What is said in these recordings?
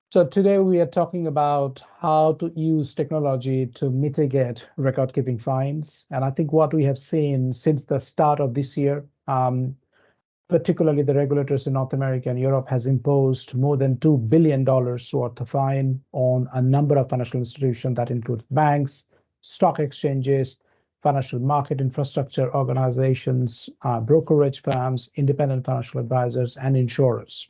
So today we are talking about how to use technology to mitigate record keeping fines. And I think what we have seen since the start of this year, particularly the regulators in North America and Europe has imposed more than $2 billion worth of fine on a number of financial institutions that includes banks, stock exchanges, financial market infrastructure organizations, brokerage firms, independent financial advisors, and insurers.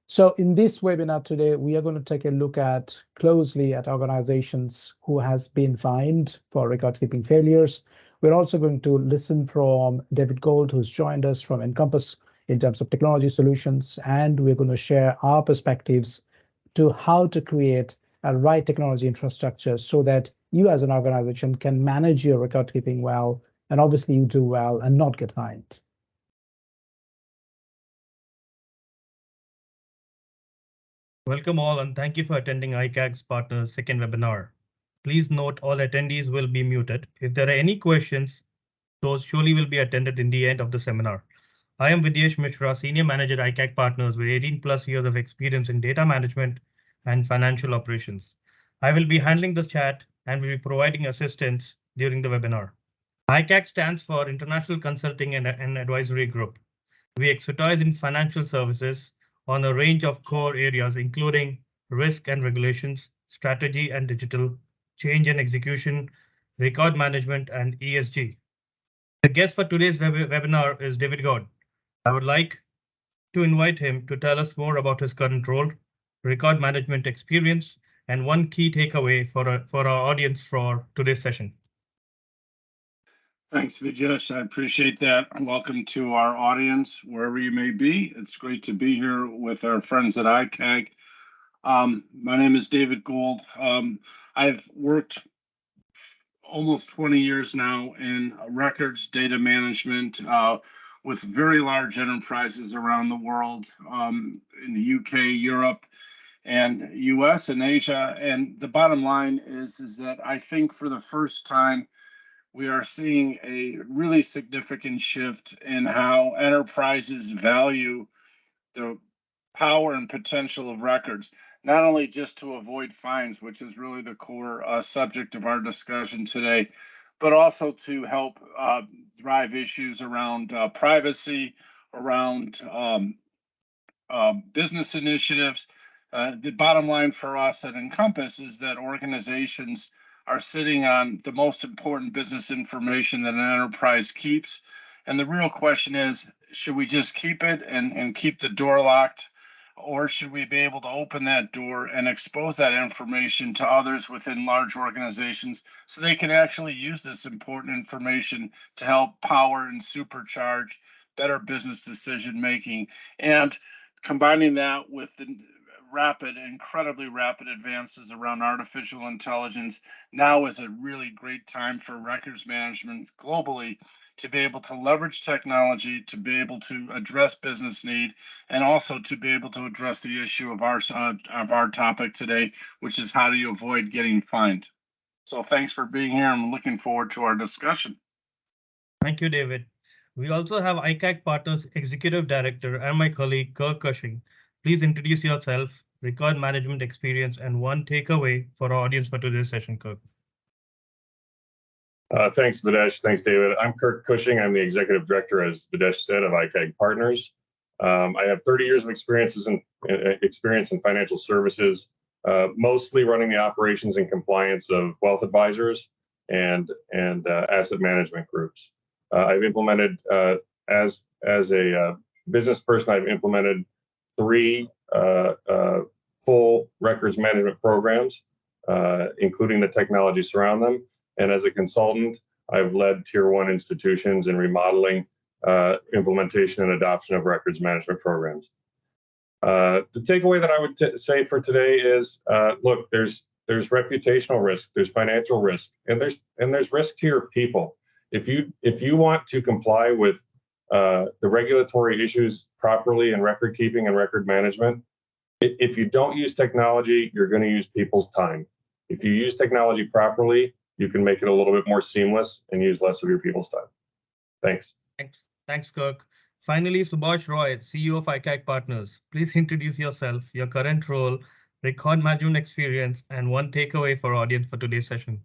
So in this webinar today, we are going to take a look at closely at organizations who has been fined for record keeping failures. We're also going to listen from David Gould, who's joined us from EncompaaS in terms of technology solutions, and we're going to share our perspectives to how to create a right technology infrastructure so that you as an organization can manage your record keeping well, and obviously you do well and not get fined. Welcome all and thank you for attending ICAG Partners' second webinar. Please note all attendees will be muted. If there are any questions, those surely will be attended in the end of the seminar. I am Vidyesh Mishra, Senior Manager at ICAG Partners with 18 plus years of experience in data management and financial operations. I will be handling the chat and will be providing assistance during the webinar. ICAG stands for International Consulting and Advisory Group. We expertise in financial services on a range of core areas, including risk and regulations, strategy and digital, change and execution, record management, and ESG. The guest for today's webinar is David Gould. I would like to invite him to tell us more about his current role, record management experience, and one key takeaway for our audience for today's session. Thanks, Vidyesh. I appreciate that. Welcome to our audience, wherever you may be. It's great to be here with our friends at ICAG. My name is David Gould. I've worked almost 20 years now in records data management with very large enterprises around the world, in the UK, Europe, and US and Asia. And the bottom line is that I think for the first time, we are seeing a really significant shift in how enterprises value the power and potential of records, not only just to avoid fines, which is really the core subject of our discussion today, but also to help drive issues around privacy, around business initiatives. The bottom line for us at EncompaaS is that organizations are sitting on the most important business information that an enterprise keeps. And the real question is, should we just keep it and keep the door locked? Or should we be able to open that door and expose that information to others within large organizations so they can actually use this important information to help power and supercharge better business decision making? And combining that with the incredibly rapid advances around artificial intelligence, now is a really great time for records management globally to be able to leverage technology, to be able to address business need, and also to be able to address the issue of our topic today, which is how do you avoid getting fined. So thanks for being here. I'm looking forward to our discussion. Thank you, David. We also have ICAG Partners Executive Director and my colleague, Kirk Cushing. Please introduce yourself, record management experience, and one takeaway for our audience for today's session, Kirk. Thanks, Videsh. Thanks, David. I'm Kirk Cushing. I'm the Executive Director, as Videsh said, of ICAG Partners. I have 30 years of experience in financial services, mostly running the operations and compliance of wealth advisors and asset management groups. I've implemented, as a business person, I've implemented 3 full records management programs, including the technology surround them. And as a consultant, I've led tier 1 institutions in remodeling, implementation and adoption of records management programs. The takeaway that I would say for today is, look, there's reputational risk, there's financial risk, and there's risk to your people. If you want to comply with the regulatory issues properly in record keeping and record management, if you don't use technology, you're going to use people's time. If you use technology properly, you can make it a little bit more seamless and use less of your people's time. Thanks. Thanks, Kirk. Finally, Subhash Roy, CEO of ICAG Partners. Please introduce yourself, your current role, record management experience, and one takeaway for our audience for today's session.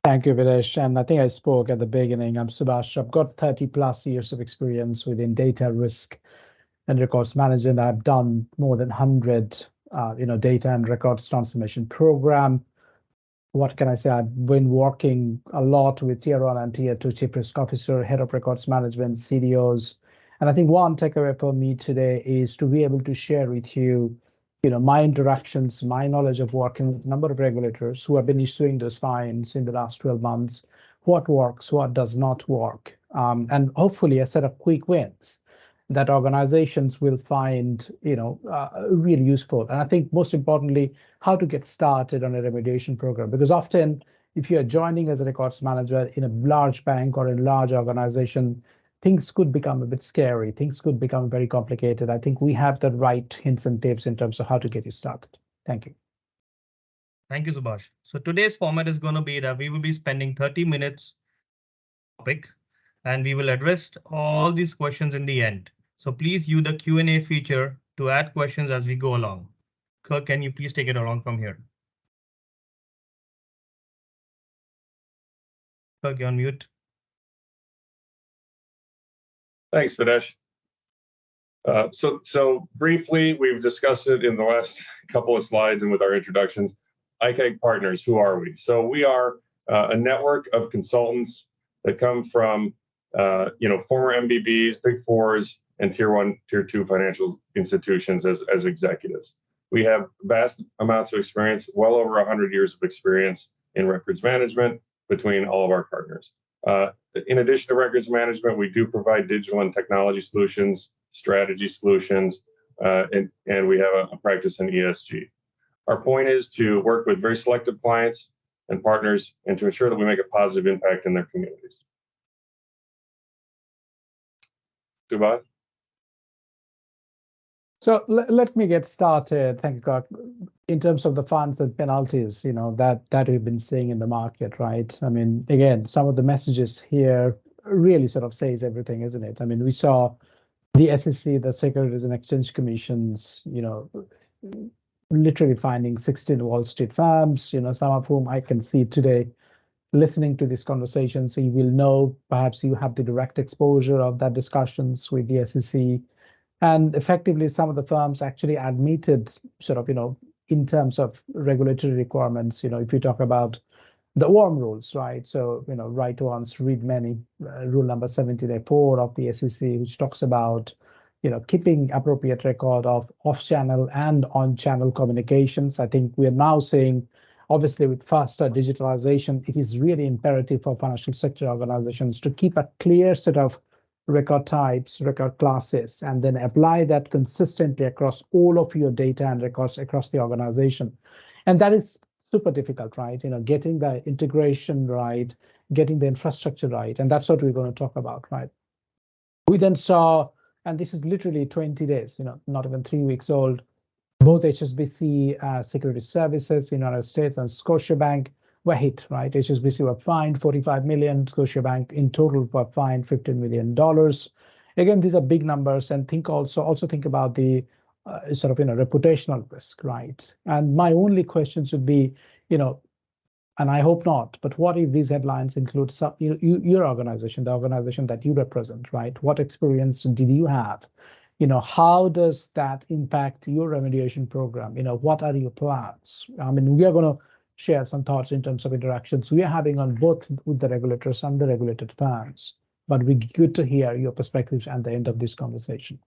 Thank you, Videsh. And I think I spoke at the beginning. I'm Subhash. I've got 30 plus years of experience within data risk and records management. I've done more than 100, data and records transformation program. What can I say? I've been working a lot with Tier 1 and Tier 2 Chief Risk Officer, Head of Records Management, CDOs. And I think one takeaway for me today is to be able to share with you, my interactions, my knowledge of working with a number of regulators who have been issuing those fines in the last 12 months, what works, what does not work, and hopefully a set of quick wins that organizations will find, really useful. And I think most importantly, how to get started on a remediation program. Because often, if you're joining as a records manager in a large bank or a large organization, things could become a bit scary. Things could become very complicated. I think we have the right hints and tips in terms of how to get you started. Thank you. Thank you, Subhash. So today's format is going to be that we will be spending 30 minutes topic, and we will address all these questions in the end. So please use the Q&A feature to add questions as we go along. Kirk, can you please take it along from here? Kirk, you're on mute. Thanks, Videsh. So briefly, we've discussed it in the last couple of slides and with our introductions. ICAG Partners, who are we? So we are a network of consultants that come from former MBBs, Big Fours, and Tier 1, Tier 2 financial institutions as executives. We have vast amounts of experience, well over 100 years of experience in records management between all of our partners. In addition to records management, we do provide digital and technology solutions, strategy solutions, and we have a practice in ESG. Our point is to work with very selective clients and partners and to ensure that we make a positive impact in their communities. Subhash? So let me get started. Thank you, Kirk. In terms of the fines and penalties, that we've been seeing in the market, right? I mean, again, some of the messages here really sort of says everything, isn't it? I mean, we saw the SEC, the Securities and Exchange Commissions, literally finding 16 Wall Street firms, some of whom I can see today listening to this conversation. So you will know, perhaps you have the direct exposure of that discussions with the SEC. And effectively, some of the firms actually admitted sort of, in terms of regulatory requirements, if you talk about the WORM rules, right? So, write once, read many, rule number 17A4 of the SEC, which talks about, keeping appropriate record of off-channel and on-channel communications. I think we are now seeing, obviously, with faster digitalization, it is really imperative for financial sector organizations to keep a clear set of record types, record classes, and then apply that consistently across all of your data and records across the organization. And that is super difficult, right? Getting the integration right, getting the infrastructure right. And that's what we're going to talk about, right? We then saw, and this is literally 20 days, not even 3 weeks old, both HSBC Securities Services in the United States and Scotiabank were hit, right? HSBC were fined 45 million, Scotiabank in total were fined $15 million. Again, these are big numbers, and also think about the sort of reputational risk, right? And my only questions would be, and I hope not, but what if these headlines include your organization, the organization that you represent, right? What experience did you have? How does that impact your remediation program? What are your plans? I mean, we are going to share some thoughts in terms of interactions we are having on both with the regulators and the regulated firms, but it'd be good to hear your perspectives at the end of this conversation.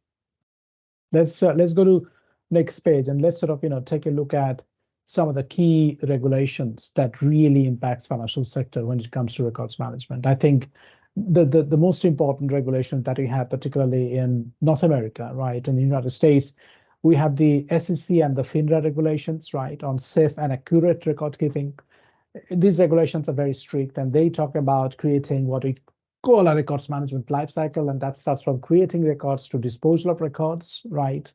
Let's go to next page and let's sort of take a look at some of the key regulations that really impacts financial sector when it comes to records management. I think the most important regulation that we have, particularly in North America, right, in the United States, we have the SEC and the FINRA regulations, right, on safe and accurate record keeping. These regulations are very strict, and they talk about creating what we call a records management lifecycle, and that starts from creating records to disposal of records, right?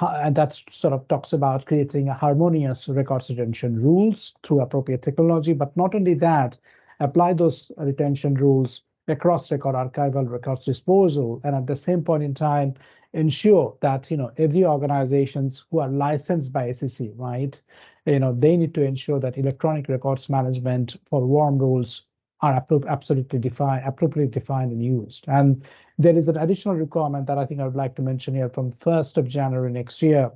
And that sort of talks about creating a harmonious records retention rules through appropriate technology, but not only that, apply those retention rules across record archival, records disposal, and at the same point in time, ensure that every organizations who are licensed by SEC, right? They need to ensure that electronic records management for WORM rules are appropriately defined and used. And there is an additional requirement that I think I would like to mention here from 1st of January next year,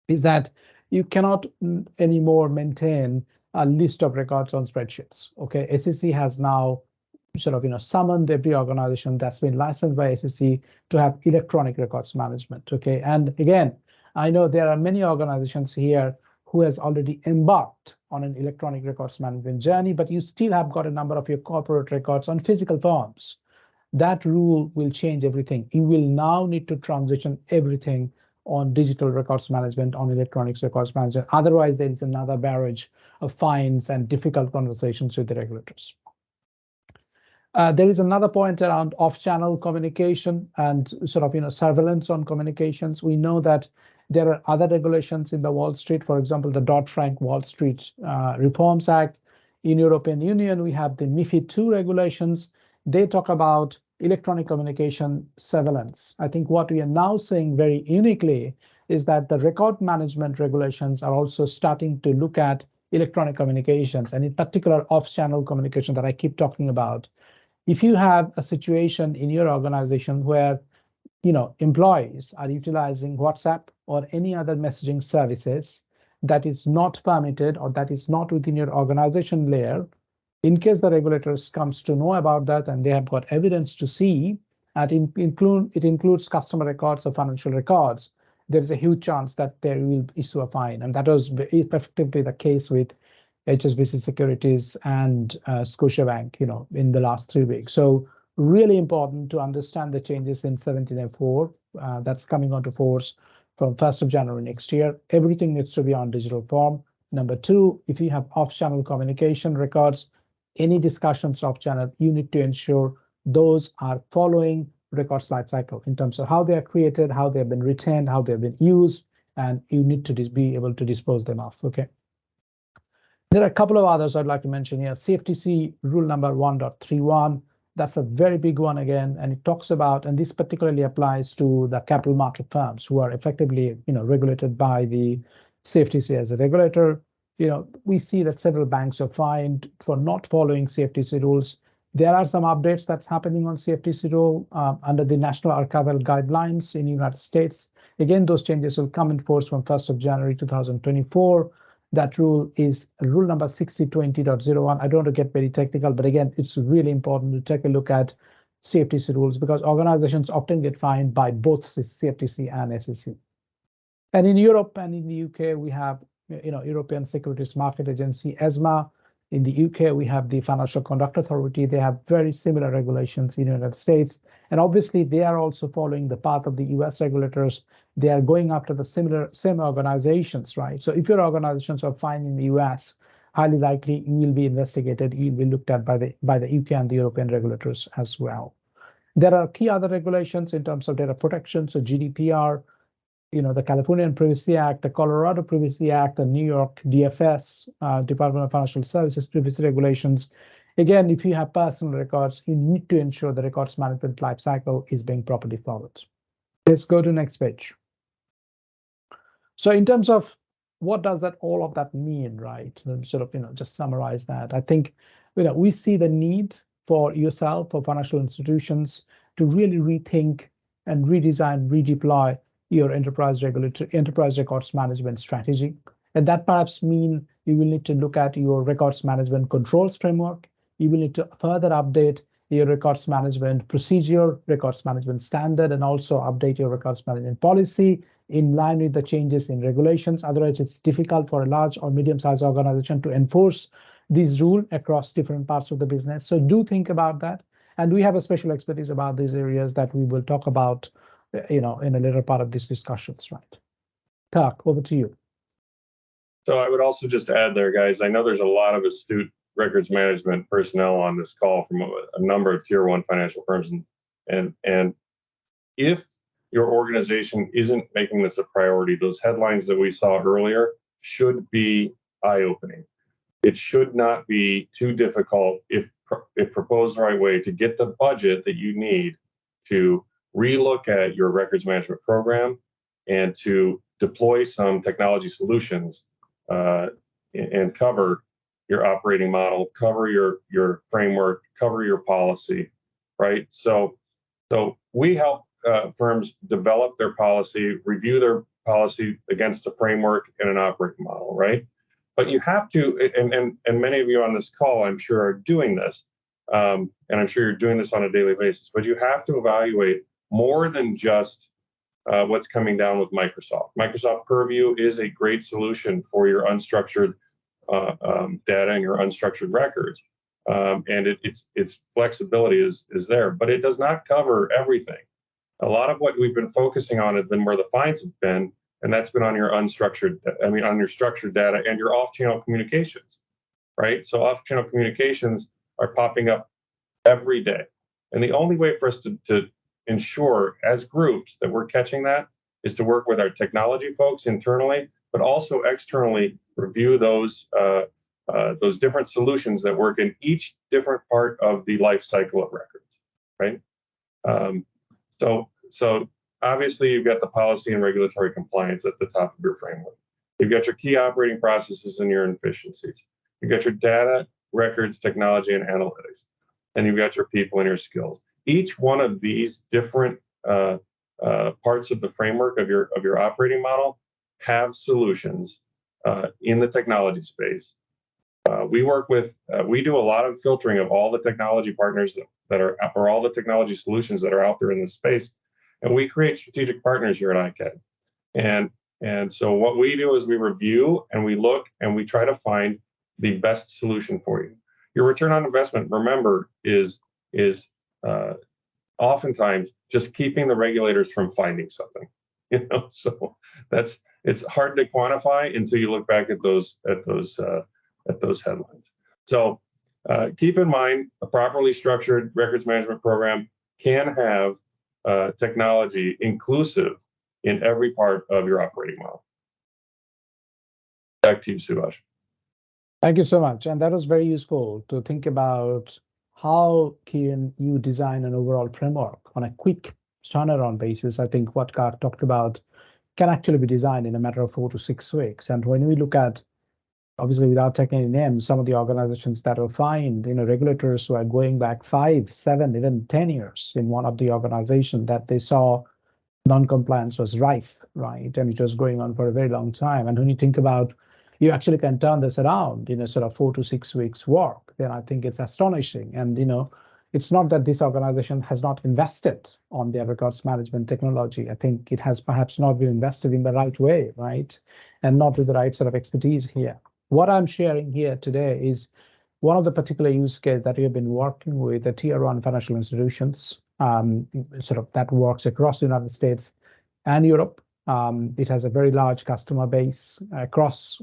is that you cannot anymore maintain a list of records on spreadsheets. Okay, SEC has now sort of summoned every organization that's been licensed by SEC to have electronic records management. Okay, and again, I know there are many organizations here who has already embarked on an electronic records management journey, but you still have got a number of your corporate records on physical forms. That rule will change everything. You will now need to transition everything on digital records management, on electronics records management. Otherwise, there is another barrage of fines and difficult conversations with the regulators. There is another point around off-channel communication and sort of surveillance on communications. We know that there are other regulations in the Wall Street, for example, the Dodd-Frank Wall Street Reforms Act. In European Union, we have the MiFID II regulations. They talk about electronic communication surveillance. I think what we are now saying very uniquely is that the record management regulations are also starting to look at electronic communications, and in particular off-channel communication that I keep talking about. If you have a situation in your organization where employees are utilizing WhatsApp or any other messaging services that is not permitted or that is not within your organization layer, in case the regulators comes to know about that and they have got evidence to see, and it includes customer records or financial records, there is a huge chance that they will issue a fine. And that was effectively the case with HSBC Securities and Scotiabank, in the last 3 weeks. So really important to understand the changes in 1704 that's coming onto force from 1st of January next year. Everything needs to be on digital form. Number 2, if you have off-channel communication records, any discussions off-channel, you need to ensure those are following records lifecycle in terms of how they are created, how they have been retained, how they have been used, and you need to be able to dispose them off. Okay. There are a couple of others I'd like to mention here. CFTC rule number 1.31. That's a very big one again, and it talks about, and this particularly applies to the capital market firms who are effectively, regulated by the CFTC as a regulator. We see that several banks are fined for not following CFTC rules. There are some updates that's happening on CFTC rule under the National Archival Guidelines in the United States. Again, those changes will come in force from 1st of January 2024. That rule is rule number 6020.01. I don't want to get very technical, but again, it's really important to take a look at CFTC rules because organizations often get fined by both CFTC and SEC. And in Europe and in the UK, we have European Securities Market Agency, ESMA. In the UK, we have the Financial Conduct Authority. They have very similar regulations in the United States. And obviously, they are also following the path of the US regulators. They are going after the same organizations, right? So if your organizations are fined in the US, highly likely you will be investigated. You'll be looked at by the UK and the European regulators as well. There are key other regulations in terms of data protection. So GDPR, the California Privacy Act, the Colorado Privacy Act, the New York DFS, Department of Financial Services privacy regulations. Again, if you have personal records, you need to ensure the records management lifecycle is being properly followed. Let's go to next page. So in terms of what does all of that mean, right? And sort of, just summarize that. I think, we see the need for yourself, for financial institutions to really rethink and redesign, redeploy your enterprise records management strategy. And that perhaps mean you will need to look at your records management controls framework. You will need to further update your records management procedure, records management standard, and also update your records management policy in line with the changes in regulations. Otherwise, it's difficult for a large or medium-sized organization to enforce these rules across different parts of the business. So do think about that. And we have a special expertise about these areas that we will talk about in a later part of these discussions, right? Kirk, over to you. So I would also just add there, guys, I know there's a lot of astute records management personnel on this call from a number of tier 1 financial firms. And if your organization isn't making this a priority, those headlines that we saw earlier should be eye-opening. It should not be too difficult if proposed the right way to get the budget that you need to relook at your records management program and to deploy some technology solutions and cover your operating model, cover your framework, cover your policy, right? So we help firms develop their policy, review their policy against a framework and an operating model, right? But you have to, and many of you on this call, I'm sure, are doing this, and I'm sure you're doing this on a daily basis, but you have to evaluate more than just what's coming down with Microsoft. Microsoft Purview is a great solution for your unstructured data and your unstructured records. And its flexibility is there, but it does not cover everything. A lot of what we've been focusing on has been where the fines have been, and that's been on your on your structured data and your off-channel communications, right? So off-channel communications are popping up every day. And the only way for us to ensure as groups that we're catching that is to work with our technology folks internally, but also externally review those different solutions that work in each different part of the life cycle of records, right? So obviously you've got the policy and regulatory compliance at the top of your framework. You've got your key operating processes and your efficiencies. You've got your data, records, technology, and analytics. And you've got your people and your skills. Each one of these different parts of the framework of your operating model have solutions in the technology space. We do a lot of filtering of all the technology partners that are, or all the technology solutions that are out there in this space, and we create strategic partners here at ICAG. And so what we do is we review and we look and we try to find the best solution for you. Your return on investment, remember, is oftentimes just keeping the regulators from finding something. So it's hard to quantify until you look back at those headlines. So keep in mind, a properly structured records management program can have technology inclusive in every part of your operating model. Back to you, Subhash. Thank you so much. And that was very useful to think about how can you design an overall framework on a quick turnaround basis. I think what Carr talked about can actually be designed in a matter of 4 to 6 weeks. And when we look at, obviously without taking any names, some of the organizations that will find, regulators who are going back 5, 7, even 10 years in one of the organizations that they saw non-compliance was rife, right? And it was going on for a very long time. And when you think about, you actually can turn this around in a sort of 4 to 6 weeks work, then I think it's astonishing. And, it's not that this organization has not invested on their records management technology. I think it has perhaps not been invested in the right way, right? And not with the right sort of expertise here. What I'm sharing here today is one of the particular use cases that we have been working with the tier 1 financial institutions, that works across the United States and Europe. It has a very large customer base across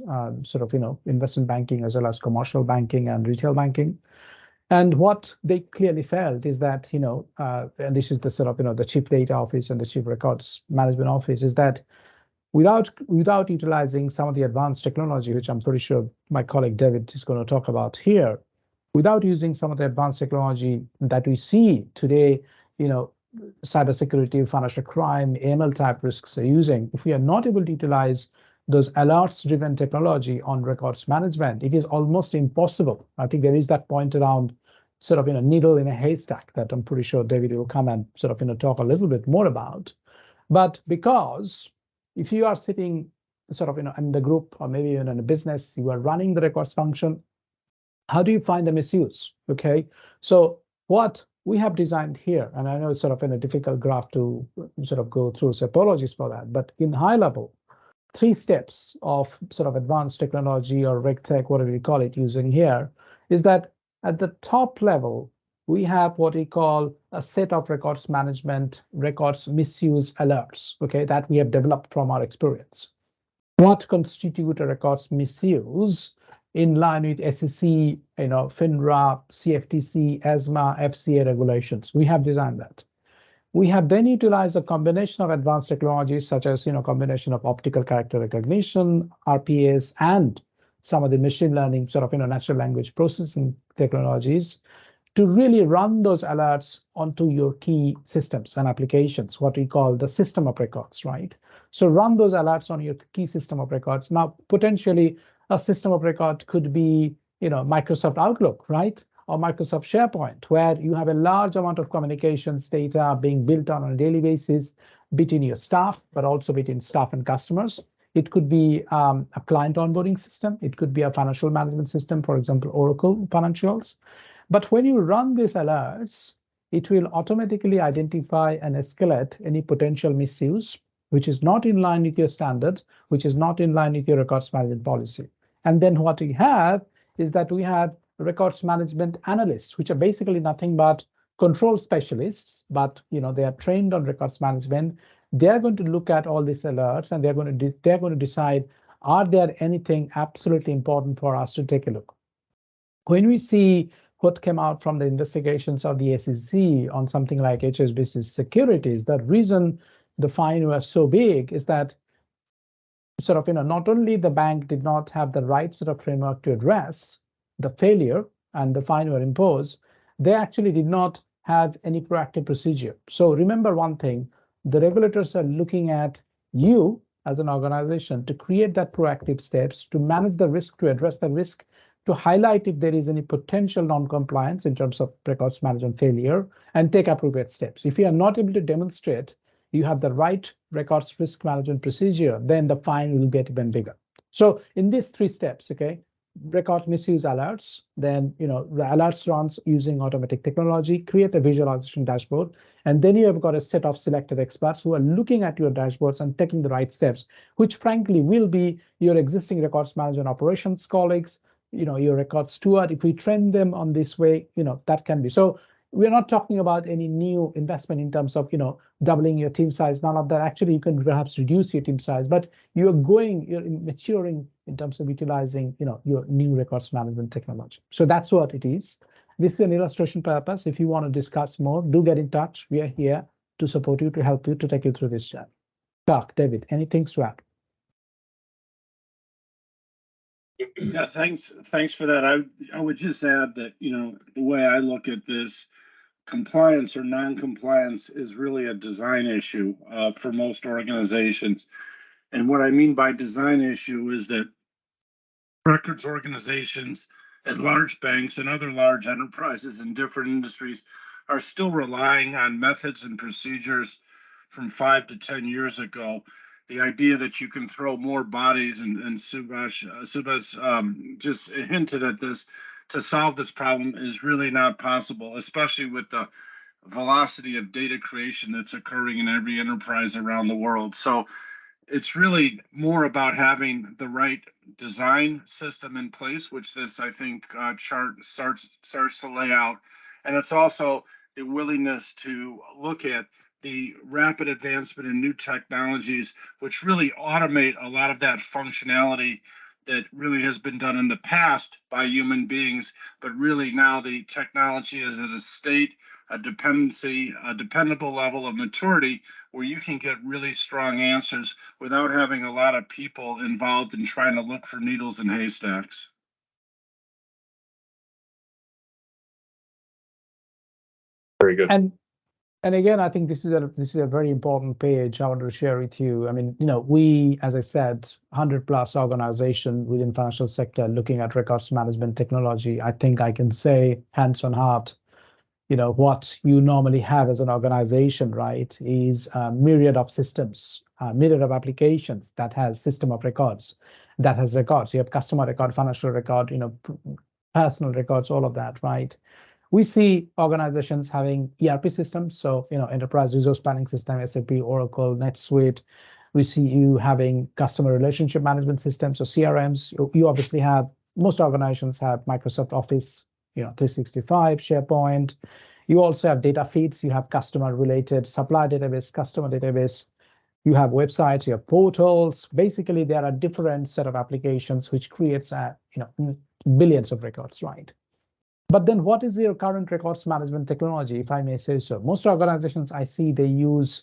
investment banking as well as commercial banking and retail banking. And what they clearly felt is that, and this is the the chief data office and the chief records management office, is that without utilizing some of the advanced technology, which I'm pretty sure my colleague David is going to talk about here, without using some of the advanced technology that we see today, cybersecurity, financial crime, AML type risks are using, if we are not able to utilize those alerts-driven technology on records management, it is almost impossible. I think there is that point around needle in a haystack that I'm pretty sure David will come and talk a little bit more about. But because if you are sitting in the group or maybe even in a business, you are running the records function, how do you find the misuse? Okay, so what we have designed here, and I know it's in a difficult graph to go through, so apologies for that, but in high level, 3 steps of advanced technology or RegTech, whatever you call it, using here, is that at the top level, we have what we call a set of records management, records misuse alerts, okay, that we have developed from our experience. What constitute a records misuse in line with SEC, FINRA, CFTC, ESMA, FCA regulations? We have designed that. We have then utilized a combination of advanced technologies such as, combination of optical character recognition, RPAs, and some of the machine learning natural language processing technologies to really run those alerts onto your key systems and applications, what we call the system of records, right? So run those alerts on your key system of records. Now, potentially a system of record could be, Microsoft Outlook, right? Or Microsoft SharePoint, where you have a large amount of communications data being built on a daily basis between your staff, but also between staff and customers. It could be a client onboarding system. It could be a financial management system, for example, Oracle Financials. But when you run these alerts, it will automatically identify and escalate any potential misuse, which is not in line with your standards, which is not in line with your records management policy. And then what we have is that we have records management analysts, which are basically nothing but control specialists, but they are trained on records management. They're going to look at all these alerts and they're going to decide, are there anything absolutely important for us to take a look? When we see what came out from the investigations of the SEC on something like HSBC's securities, the reason the fine was so big is that not only the bank did not have the right sort of framework to address the failure and the fine were imposed, they actually did not have any proactive procedure. So remember one thing, the regulators are looking at you as an organization to create that proactive steps, to manage the risk, to address the risk, to highlight if there is any potential non-compliance in terms of records management failure, and take appropriate steps. If you are not able to demonstrate you have the right records risk management procedure, then the fine will get even bigger. So in these 3 steps, okay, record misuse alerts, then the alerts runs using automatic technology, create a visualization dashboard, and then you have got a set of selected experts who are looking at your dashboards and taking the right steps, which frankly will be your existing records management operations colleagues, your record steward. If we train them on this way, that can be. So we're not talking about any new investment in terms of, doubling your team size, none of that. Actually, you can perhaps reduce your team size, but you're maturing in terms of utilizing, your new records management technology. So that's what it is. This is an illustration purpose. If you want to discuss more, do get in touch. We are here to support you, to help you, to take you through this journey. David, any things to add? Yeah, thanks for that. I would just add that, the way I look at this, compliance or non-compliance is really a design issue for most organizations. And what I mean by design issue is that records organizations at large banks and other large enterprises in different industries are still relying on methods and procedures from 5 to 10 years ago. The idea that you can throw more bodies, and Subhas just hinted at this, to solve this problem is really not possible, especially with the velocity of data creation that's occurring in every enterprise around the world. So it's really more about having the right design system in place, which this, I think, chart starts to lay out. And it's also the willingness to look at the rapid advancement in new technologies, which really automate a lot of that functionality that really has been done in the past by human beings, but really now the technology is at a state, a dependable level of maturity where you can get really strong answers without having a lot of people involved in trying to look for needles in haystacks. Very good. And again, I think this is a very important page I want to share with you. I mean, we, as I said, 100+ organization within financial sector looking at records management technology. I think I can say hands on heart, what you normally have as an organization, right, is a myriad of systems, a myriad of applications that has system of records, that has records. You have customer record, financial record, personal records, all of that, right? We see organizations having ERP systems, so enterprise resource planning system, SAP, Oracle, NetSuite. We see you having customer relationship management systems, so CRMs. You obviously have, most organizations have Microsoft Office, 365, SharePoint. You also have data feeds. You have customer-related supply database, customer database. You have websites. You have portals. Basically, there are different set of applications which creates billions of records, right? But then what is your current records management technology, if I may say so? Most organizations I see, they use,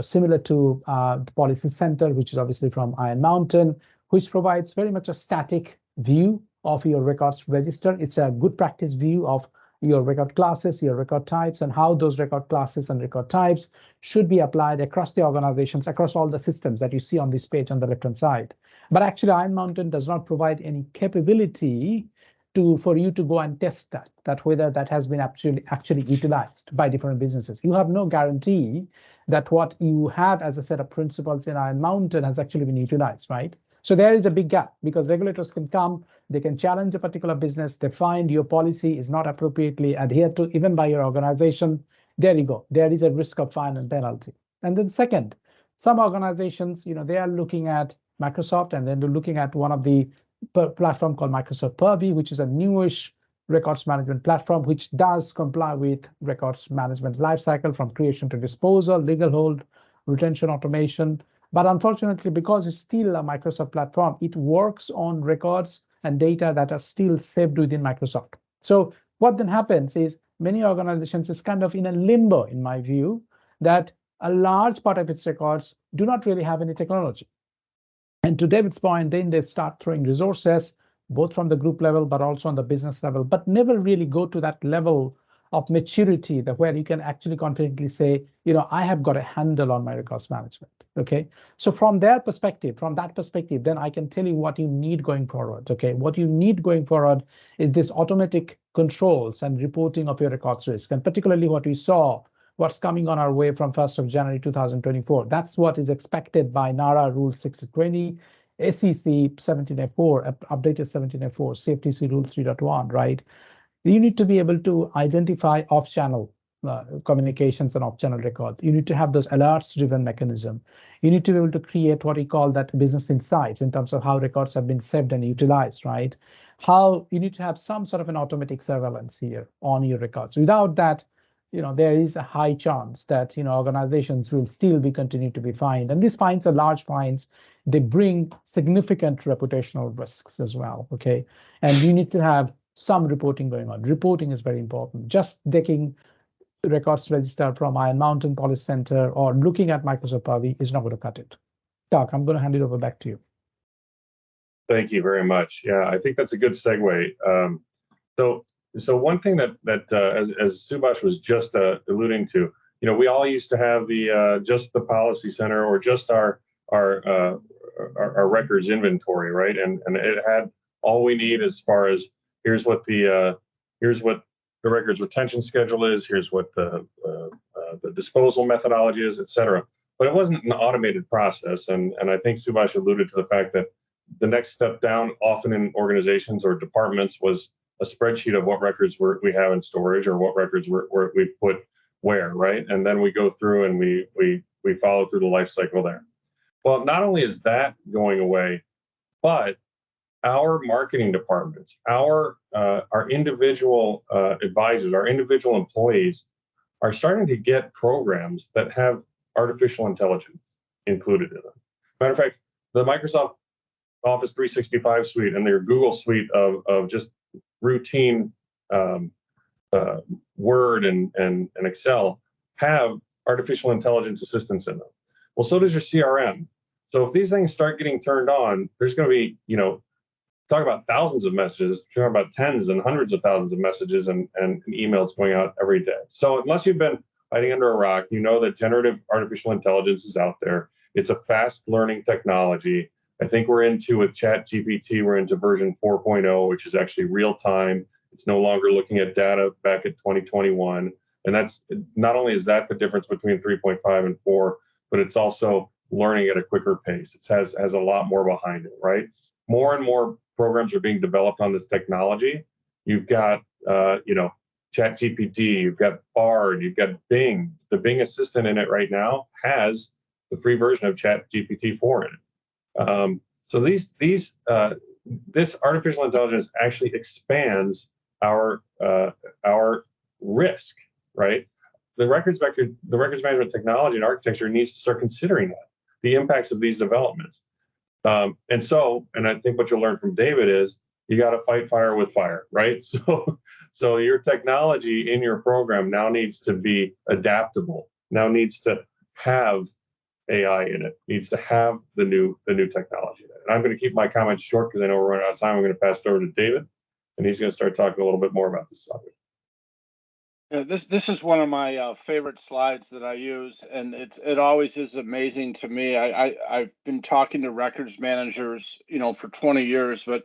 similar to the Policy Center, which is obviously from Iron Mountain, which provides very much a static view of your records register. It's a good practice view of your record classes, your record types, and how those record classes and record types should be applied across the organizations, across all the systems that you see on this page on the left-hand side. But actually, Iron Mountain does not provide any capability for you to go and test that whether that has been actually utilized by different businesses. You have no guarantee that what you have as a set of principles in Iron Mountain has actually been utilized, right? So there is a big gap, because regulators can come, they can challenge a particular business, they find your policy is not appropriately adhered to even by your organization. There you go. There is a risk of fine and penalty. And then second, some organizations, they are looking at Microsoft, and then they're looking at one of the platform called Microsoft Purview, which is a newish records management platform, which does comply with records management lifecycle from creation to disposal, legal hold, retention automation. But unfortunately, because it's still a Microsoft platform, it works on records and data that are still saved within Microsoft. So what then happens is many organizations is kind of in a limbo, in my view, that a large part of its records do not really have any technology. And to David's point, then they start throwing resources, both from the group level, but also on the business level, but never really go to that level of maturity where you can actually confidently say, I have got a handle on my records management. Okay. So from that perspective, then I can tell you what you need going forward. Okay. What you need going forward is this automatic controls and reporting of your records risk. And particularly what we saw, what's coming on our way from 1st of January 2024. That's what is expected by NARA Rule 620, SEC 1704, updated 1704, CFTC Rule 3.1, right? You need to be able to identify off-channel communications and off-channel record. You need to have those alerts-driven mechanism. You need to be able to create what we call that business insights in terms of how records have been saved and utilized, right? How you need to have some sort of an automatic surveillance here on your records. Without that, there is a high chance that organizations will still be continued to be fined, and these fines are large fines. They bring significant reputational risks as well. Okay, and you need to have some reporting going on. Reporting is very important. Just taking records register from Iron Mountain Policy Center or looking at Microsoft Purview is not going to cut it. Doc, I'm going to hand it over back to you. Thank you very much. Yeah, I think that's a good segue. So one thing that as Subhash was just alluding to, we all used to have just the policy center or just our records inventory, right? And it had all we need as far as here's what the records retention schedule is, here's what the disposal methodology is, et cetera. But it wasn't an automated process, and I think Subhash alluded to the fact that the next step down, often in organizations or departments, was a spreadsheet of what records we have in storage or what records we put where, right? And then we go through and we follow through the life cycle there. Well, not only is that going away, but our marketing departments, our individual advisors, our individual employees are starting to get programs that have artificial intelligence included in them. Matter of fact, the Microsoft Office 365 suite and their Google suite of just routine Word and Excel have artificial intelligence assistants in them. Well, so does your CRM. So if these things start getting turned on, there's going to be, talk about thousands of messages, talk about tens and hundreds of thousands of messages and emails going out every day. So unless you've been hiding under a rock, you know that generative artificial intelligence is out there. It's a fast learning technology. I think with ChatGPT, we're into version 4.0, which is actually real time. It's no longer looking at data back at 2021. And that's not only is that the difference between 3.5 and 4, but it's also learning at a quicker pace. It has a lot more behind it, right? More and more programs are being developed on this technology. You've got, ChatGPT, you've got Bard, you've got Bing. The Bing assistant in it right now has the free version of ChatGPT 4 in it. So this artificial intelligence actually expands our risk, right? The records management technology and architecture needs to start considering that, the impacts of these developments. And I think what you'll learn from David is you got to fight fire with fire, right? So your technology in your program now needs to be adaptable, now needs to have AI in it, needs to have the new technology. And I'm going to keep my comments short because I know we're running out of time. I'm going to pass it over to David, and he's going to start talking a little bit more about this subject. Yeah, this is one of my favorite slides that I use, and it always is amazing to me. I've been talking to records managers, for 20 years, but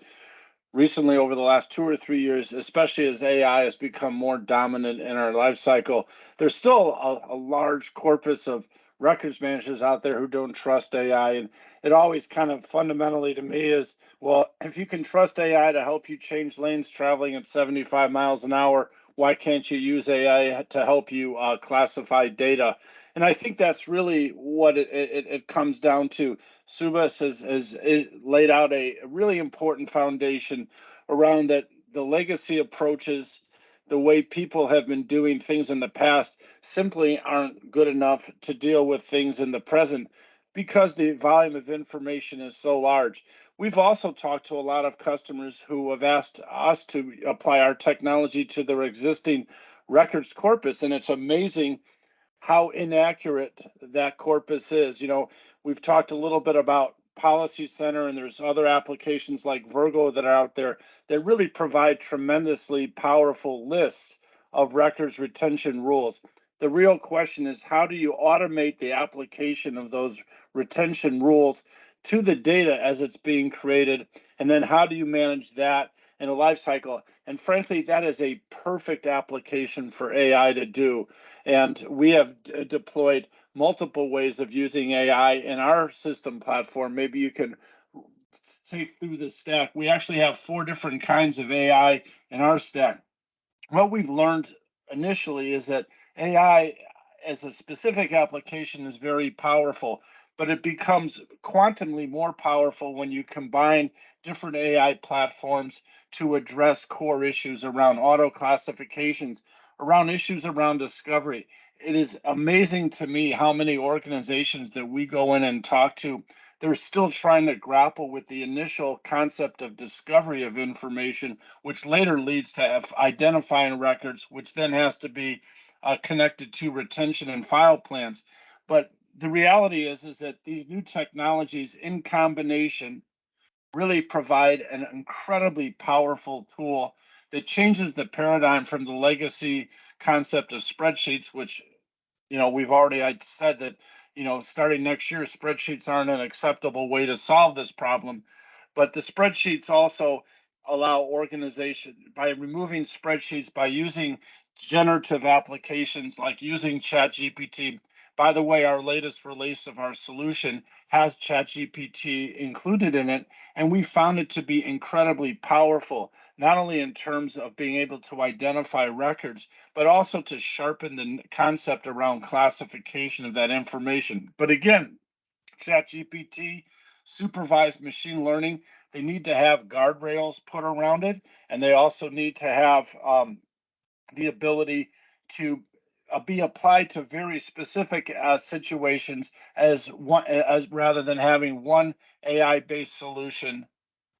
recently over the last 2 or 3 years, especially as AI has become more dominant in our life cycle, there's still a large corpus of records managers out there who don't trust AI. And it always kind of fundamentally to me is, well, if you can trust AI to help you change lanes traveling at 75 miles an hour, why can't you use AI to help you classify data? And I think that's really what it comes down to. Subhas has laid out a really important foundation around that the legacy approaches, the way people have been doing things in the past, simply aren't good enough to deal with things in the present because the volume of information is so large. We've also talked to a lot of customers who have asked us to apply our technology to their existing records corpus, and it's amazing how inaccurate that corpus is. We've talked a little bit about Policy Center, and there's other applications like Virgo that are out there that really provide tremendously powerful lists of records retention rules. The real question is, how do you automate the application of those retention rules to the data as it's being created? And then how do you manage that in a life cycle? And frankly, that is a perfect application for AI to do. And we have deployed multiple ways of using AI in our system platform. Maybe you can take through the stack. We actually have 4 different kinds of AI in our stack. What we've learned initially is that AI as a specific application is very powerful, but it becomes quantumly more powerful when you combine different AI platforms to address core issues around auto classifications, around issues around discovery. It is amazing to me how many organizations that we go in and talk to, they're still trying to grapple with the initial concept of discovery of information, which later leads to identifying records, which then has to be connected to retention and file plans. But the reality is that these new technologies in combination really provide an incredibly powerful tool that changes the paradigm from the legacy concept of spreadsheets, which we've already said that starting next year, spreadsheets aren't an acceptable way to solve this problem. But the spreadsheets also allow organization, by removing spreadsheets, by using generative applications like using ChatGPT. By the way, our latest release of our solution has ChatGPT included in it, and we found it to be incredibly powerful, not only in terms of being able to identify records, but also to sharpen the concept around classification of that information. But again, ChatGPT, supervised machine learning, they need to have guardrails put around it, and they also need to have the ability to be applied to very specific situations as rather than having one AI-based solution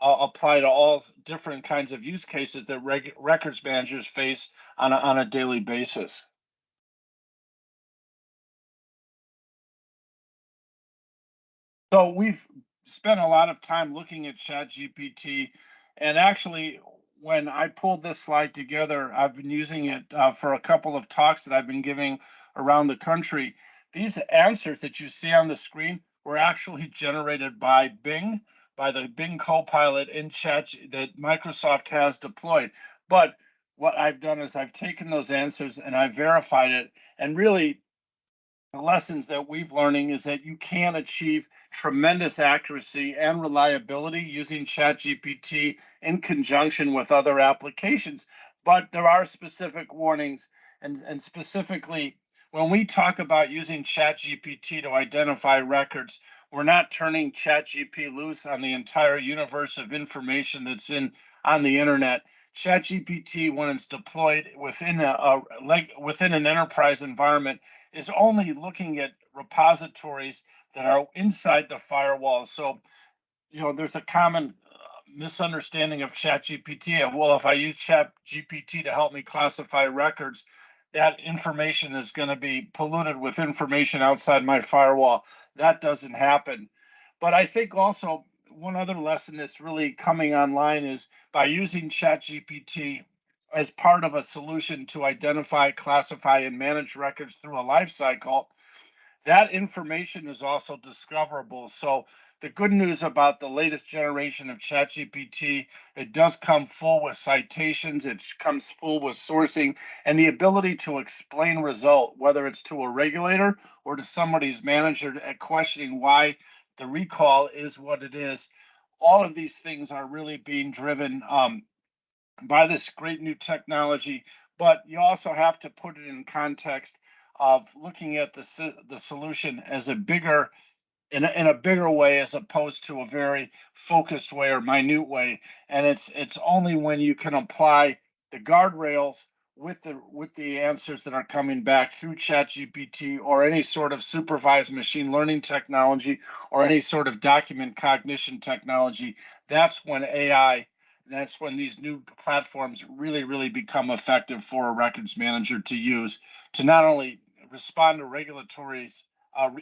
apply to all different kinds of use cases that records managers face on a daily basis. So we've spent a lot of time looking at ChatGPT, and actually, when I pulled this slide together, I've been using it for a couple of talks that I've been giving around the country. These answers that you see on the screen were actually generated by Bing, by the Bing Copilot in Chat that Microsoft has deployed. But what I've done is I've taken those answers and I've verified it, and really the lessons that we've learning is that you can achieve tremendous accuracy and reliability using ChatGPT in conjunction with other applications. But there are specific warnings, and specifically, when we talk about using ChatGPT to identify records, we're not turning ChatGPT loose on the entire universe of information that's on the internet. ChatGPT, when it's deployed within an enterprise environment, is only looking at repositories that are inside the firewall. So, there's a common misunderstanding of ChatGPT. Well, if I use ChatGPT to help me classify records, that information is going to be polluted with information outside my firewall. That doesn't happen. But I think also one other lesson that's really coming online is by using ChatGPT as part of a solution to identify, classify, and manage records through a life cycle, that information is also discoverable. So the good news about the latest generation of ChatGPT, it does come full with citations, it comes full with sourcing, and the ability to explain result, whether it's to a regulator or to somebody's manager at questioning why the recall is what it is. All of these things are really being driven by this great new technology, but you also have to put it in context of looking at the solution as a bigger, in a bigger way, as opposed to a very focused way or minute way. And it's only when you can apply the guardrails with the answers that are coming back through ChatGPT or any sort of supervised machine learning technology or any sort of document cognition technology. That's when that's when these new platforms really become effective for a records manager to use to not only respond to regulatory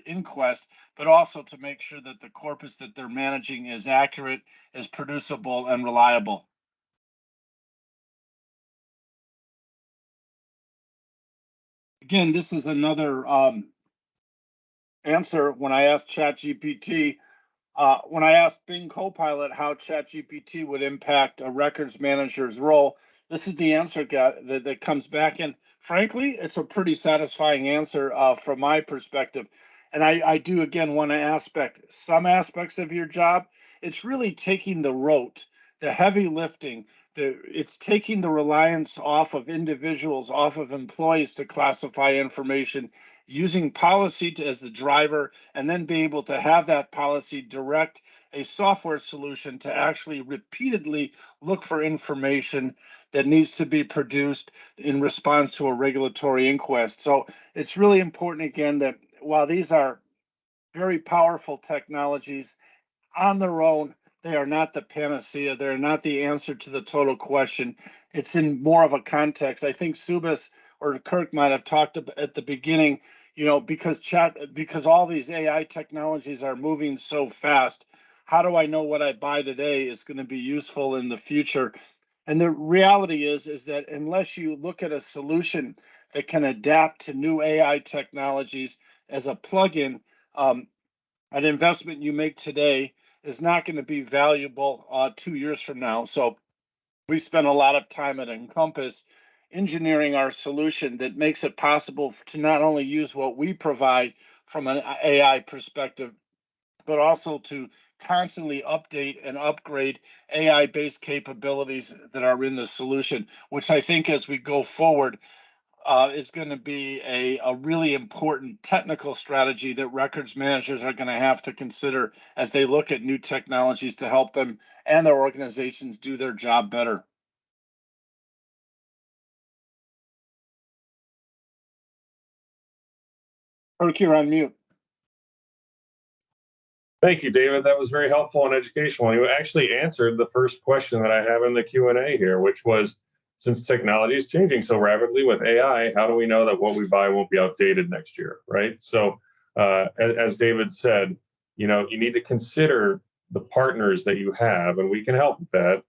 inquest, but also to make sure that the corpus that they're managing is accurate, is producible, and reliable. Again, this is another answer when I asked ChatGPT. When I asked Bing Copilot how ChatGPT would impact a records manager's role, this is the answer that comes back. And frankly, it's a pretty satisfying answer from my perspective. And I do, again, want to some aspects of your job. It's really taking the rote, the heavy lifting, it's taking the reliance off of individuals, off of employees to classify information, using policy as the driver, and then be able to have that policy direct a software solution to actually repeatedly look for information that needs to be produced in response to a regulatory inquest. So it's really important, again, that while these are very powerful technologies on their own, they are not the panacea. They're not the answer to the total question. It's in more of a context. I think Subhas or Kirk might have talked at the beginning, because all these AI technologies are moving so fast. How do I know what I buy today is going to be useful in the future? And the reality is that unless you look at a solution that can adapt to new AI technologies as a plugin, an investment you make today is not going to be valuable 2 years from now. So we spent a lot of time at EncompaaS engineering our solution that makes it possible to not only use what we provide from an AI perspective, but also to constantly update and upgrade AI-based capabilities that are in the solution, which I think as we go forward is going to be a really important technical strategy that records managers are going to have to consider as they look at new technologies to help them and their organizations do their job better. Kirk, you're on mute. Thank you, David. That was very helpful and educational. You actually answered the first question that I have in the Q&A here, which was, since technology is changing so rapidly with AI, how do we know that what we buy won't be outdated next year, right? So as David said, you need to consider the partners that you have, and we can help with that,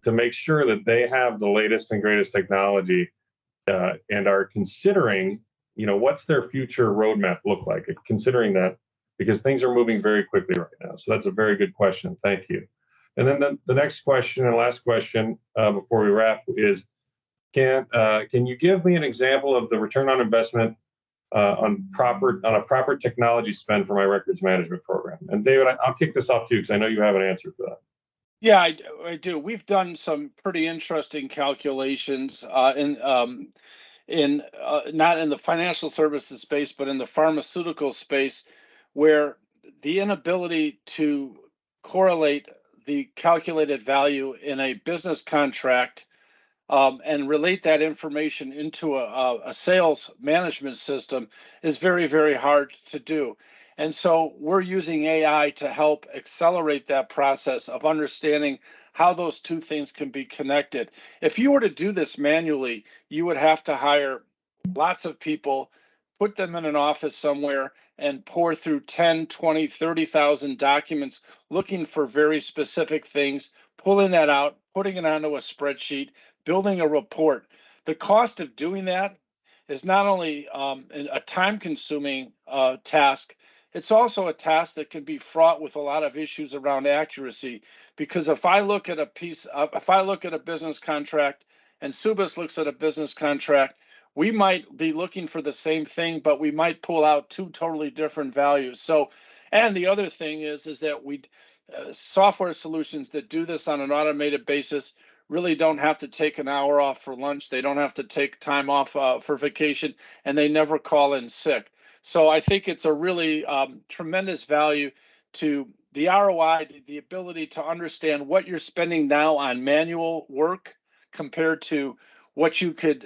to make sure that they have the latest and greatest technology and are considering, what's their future roadmap look like, considering that, because things are moving very quickly right now. So that's a very good question. Thank you. And then the next question and last question before we wrap is, can you give me an example of the return on investment on a proper technology spend for my records management program? And David, I'll kick this off to you because I know you have an answer for that. Yeah, I do. We've done some pretty interesting calculations not in the financial services space, but in the pharmaceutical space, where the inability to correlate the calculated value in a business contract and relate that information into a sales management system is very, very hard to do. And so we're using AI to help accelerate that process of understanding how those two things can be connected. If you were to do this manually, you would have to hire lots of people, put them in an office somewhere, and pour through 10, 20, 30,000 documents looking for very specific things, pulling that out, putting it onto a spreadsheet, building a report. The cost of doing that is not only a time-consuming task, it's also a task that can be fraught with a lot of issues around accuracy. Because if I look at a business contract and Subas looks at a business contract, we might be looking for the same thing, but we might pull out two totally different values. So, and the other thing is that software solutions that do this on an automated basis really don't have to take an hour off for lunch. They don't have to take time off for vacation, and they never call in sick. So I think it's a really tremendous value to the ROI, the ability to understand what you're spending now on manual work compared to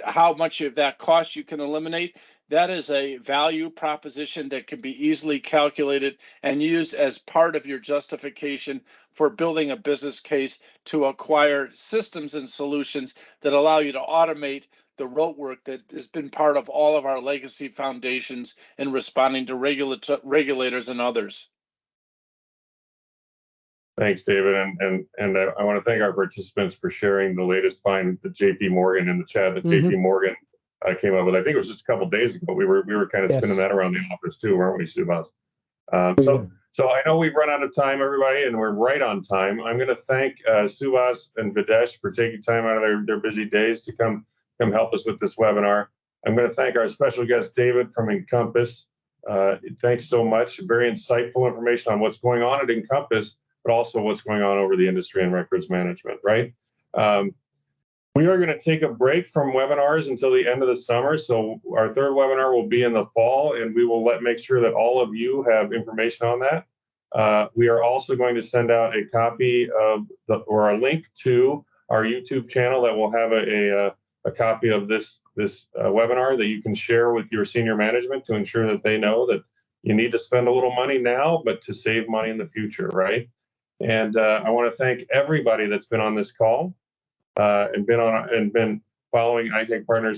how much of that cost you can eliminate. That is a value proposition that can be easily calculated and used as part of your justification for building a business case to acquire systems and solutions that allow you to automate the rote work that has been part of all of our legacy foundations in responding to regulators and others. Thanks, David, and I want to thank our participants for sharing the latest find that JP Morgan in the chat that JP Morgan came up with. I think it was just a couple of days ago. We were kind of spinning that around the office too, weren't we, Subas? So I know we've run out of time, everybody, and we're right on time. I'm going to thank Subas and Videsh for taking time out of their busy days to come help us with this webinar. I'm going to thank our special guest, David from EncompaaS. Thanks so much. Very insightful information on what's going on at EncompaaS, but also what's going on over the industry and records management, right? We are going to take a break from webinars until the end of the summer. So our third webinar will be in the fall, and we will make sure that all of you have information on that. We are also going to send out a copy of or a link to our YouTube channel that will have a copy of this webinar that you can share with your senior management to ensure that they know that you need to spend a little money now, but to save money in the future, right? And I want to thank everybody that's been on this call and been following ICAG Partners